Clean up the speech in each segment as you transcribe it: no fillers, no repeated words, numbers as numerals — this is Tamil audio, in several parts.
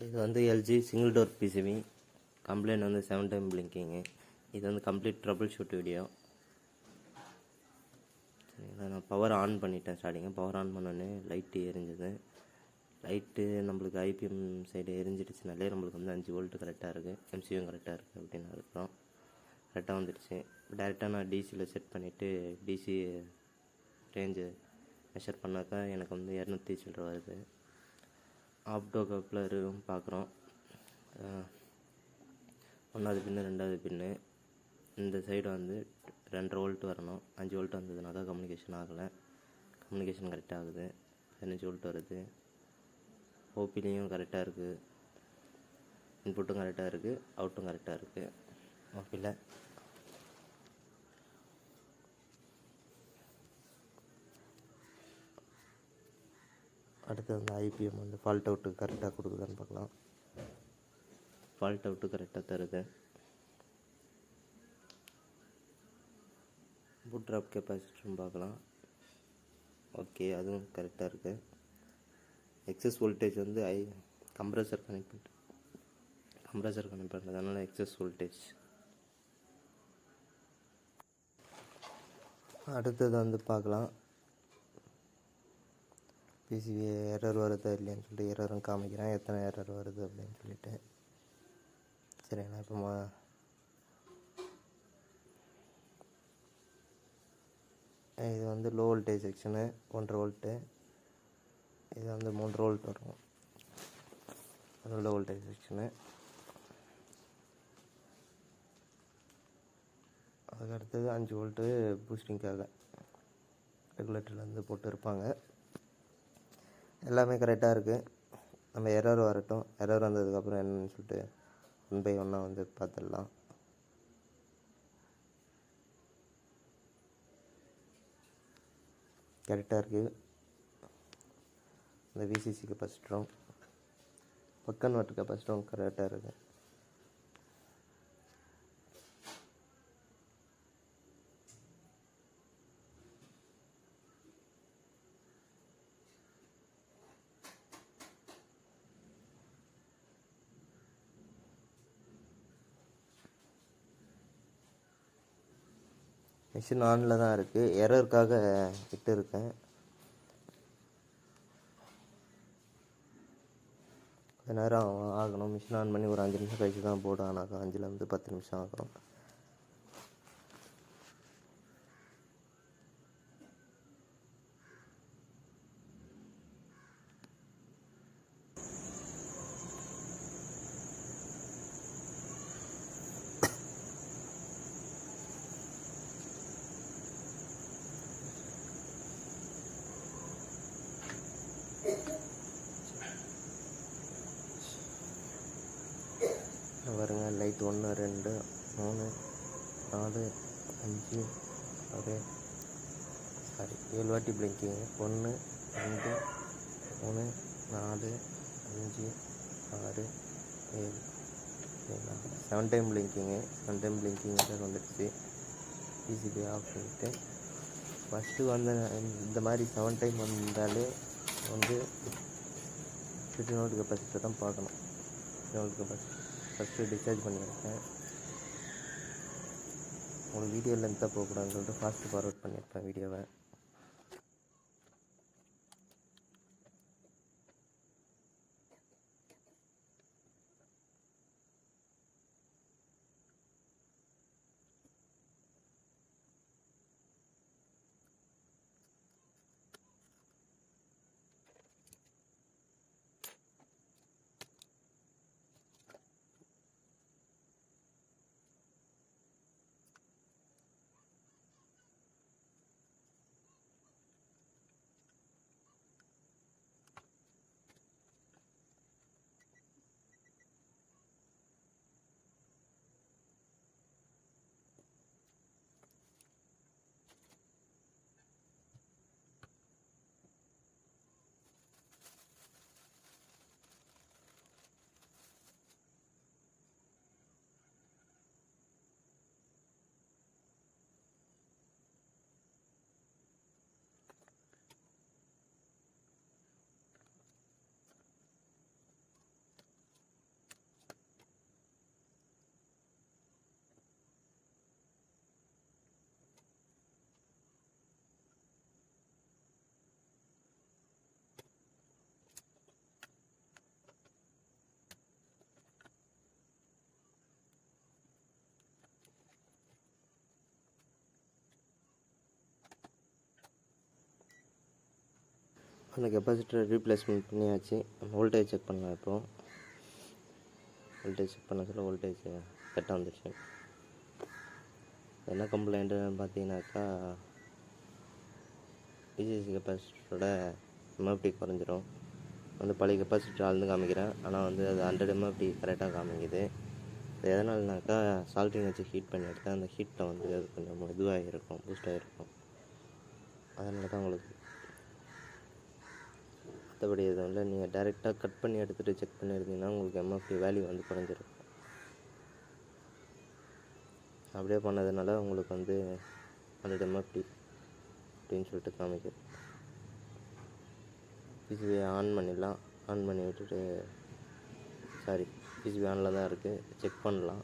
இது வந்து LG single door PCB. Complaint வந்து 7 டைம் பிளிங்கிங்கு. இது வந்து கம்ப்ளீட் ட்ரபிள் ஷூட் வீடியோ. சரிங்களா, நான் பவர் ஆன் பண்ணிட்டேன். ஸ்டார்டிங்கு பவர் ஆன் பண்ணோன்னே லைட்டு எரிஞ்சுது. லைட்டு நம்மளுக்கு ஐபிஎம் சைடு எரிஞ்சிடுச்சுனாலே நம்மளுக்கு வந்து 5 வோல்ட்டு கரெக்டாக இருக்குது, எம்சியும் கரெக்டாக இருக்குது அப்படின்னு அர்த்தம். கரெக்டாக வந்துடுச்சு. டேரெக்டாக நான் டிசியில் செட் பண்ணிவிட்டு டிசி ரேஞ்சு மெஷர் பண்ணாக்கா எனக்கு வந்து 200 சில்லரை வருது. ஆப்டோ கப்ளரும் பார்க்குறோம். 1வது பின்னு 2வது பின்னு இந்த சைடு வந்து 2.5 வோல்ட் வரணும். 5 வோல்ட் வந்ததுனாக்கா கம்யூனிகேஷன் ஆகலை. கம்யூனிகேஷன் கரெக்டாக ஆகுது. 15 வோல்ட் வருது. ஓபிலையும் கரெக்டாக இருக்குது. இன்புட்டும் கரெக்டாக இருக்குது, அவுட்டும் கரெக்டாக இருக்குது. ஓபியில் அடுத்து வந்து ஐபிஎம் வந்து ஃபால்ட் அவுட்டு கரெக்டாக கொடுக்குதான்னு பார்க்கலாம். ஃபால்ட் அவுட்டு கரெக்டாக தருது. பூட் ட்ராப் கெப்பாசிட்டரும் பார்க்கலாம். ஓகே, அதுவும் கரெக்டாக இருக்குது. எக்ஸஸ் வோல்டேஜ் வந்து கம்ப்ரஸர் கனெக்ட் பண்ணுறதுனால எக்ஸஸ் வோல்டேஜ். அடுத்தது வந்து பார்க்கலாம் பிசிபி எரர் வருதா இல்லையான்னு சொல்லிட்டு. எரரும் காமிக்கிறேன், எத்தனை எரர் வருது அப்படின்னு சொல்லிட்டு. சரிங்களா, இப்போ இது வந்து லோ வோல்டேஜ் செக்ஷனு 1.5 வோல்ட்டு. இது வந்து 3 வோல்ட் வரும். அது லோ வோல்டேஜ் செக்ஷனு. அதுக்கு அடுத்தது 5 வோல்ட்டு பூஸ்டிங்காக ரெகுலேட்டர்லேருந்து போட்டு இருப்பாங்க. எல்லாமே கரெக்டாக இருக்குது. நம்ம எரர் வரட்டும். எரர் வந்ததுக்கப்புறம் என்னன்னு சொல்லிட்டு 1 பை 1 வந்து பார்த்துடலாம். கரெக்டாக இருக்குது. இந்த விசிசி கெப்பாசிட்டரும் பக்கன் வாட் கெப்பாசிட்டரும் கரெக்டாக இருக்குது. மிஷின் ஆனில் தான் இருக்குது. எரருக்காக விட்டு இருக்கேன். கொஞ்ச நேரம் ஆகணும். மிஷின் ஆன் பண்ணி ஒரு 5 நிமிஷம் கழிச்சு தான் போர்டு ஆன் ஆகும். 5லேருந்து 10 நிமிஷம் ஆகும். பாருங்க, லைட் 1 2 3 4 5 6 7 வாட்டி பிளிங்கிங். 1 2 3 4 5 6 7 7 டைம் பிளிங்கிங்கு. 7 டைம் பிளிங்கிங் வந்துடுச்சு. பிசிபி ஆஃப் பண்ணிவிட்டு ஃபஸ்ட்டு வந்து இந்த மாதிரி 7 டைம் வந்தாலே வந்து 15 வோல்ட் கெப்பாசிட்டர் தான் பார்க்கணும். 15 வோல்ட் கெப்பாசிட்டர் ஃபஸ்ட்டு டிஸ்சார்ஜ் பண்ணியிருக்கேன். உங்களுக்கு வீடியோ லென்த்தாக போகக்கூடாதுன்னு சொல்லிட்டு ஃபாஸ்ட் ஃபார்வர்ட் பண்ணியிருப்பேன் வீடியோவை. அந்த கெப்பாசிட்டரை ரீப்ளேஸ்மெண்ட் பண்ணியாச்சு. வோல்டேஜ் செக் பண்ணலாம். இப்போது வோல்டேஜ் செக் பண்ண சொல்ல வோல்டேஜ் கரெக்டாக வந்துடுச்சு. என்ன கம்ப்ளைண்ட்டுன்னு பார்த்தீங்கன்னாக்கா, டிசிசி கெப்பாசிட்டரோட எம்எஃப்டி குறைஞ்சிரும். பழைய கெப்பாசிட்டர் ஆழ்ந்து காமிக்கிறேன், ஆனால் அது 100 எம்எஃப்டி கரெக்டாக காமிக்குது. அது எதனாலனாக்கா, சால்ட்ரிங் வச்சு ஹீட் பண்ணி எடுத்தால் அந்த ஹீட்டில் அது கொஞ்சம் இதுவாக இருக்கும், பூஸ்டாக இருக்கும். அதனால தான் உங்களுக்கு. மற்றபடி எதுவும் இல்லை. நீங்கள் டைரெக்டாக கட் பண்ணி எடுத்துகிட்டு செக் பண்ணி எடுத்திங்கன்னா உங்களுக்கு எம்எஃப்டி வேல்யூ குறைஞ்சிருக்கும். அப்படியே பண்ணதுனால உங்களுக்கு 100 எம்எஃப்டி அப்படின்னு சொல்லிட்டு காமிக்குது. பிசிபி ஆன் பண்ணிடலாம். ஆன் பண்ணி விட்டுட்டு, பிசிபி ஆனில் தான் இருக்குது, செக் பண்ணலாம்.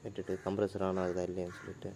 விட்டுட்டு கம்ப்ரஸர் ஆன் ஆகுதா இல்லையான்னு சொல்லிட்டு.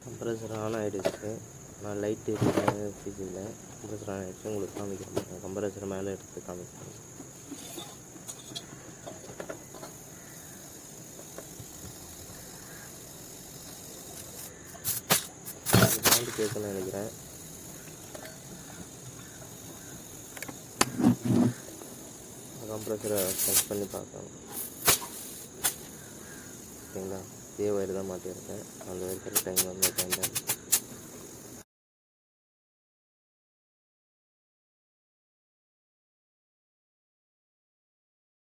கம்ப்ரஸர் ஆன் ஆகிடுச்சு. நான் லைட் எரியுது பிசியில். கம்ப்ரஸர் ஆன் ஆகிடுச்சு. உங்களுக்கு காமிக்கிறேன். கம்ப்ரஸர் மேலே எடுத்து காமிக்கிறேன். சவுண்டு கேட்கணும்னு நினைக்கிறேன். கம்ப்ரஸரை செக் பண்ணி பார்க்கணும். ஓகேங்களா? இதே வயர் தான் மாட்டியிருக்கேன். அந்த வயர் கரெக்ட் டைம் வந்து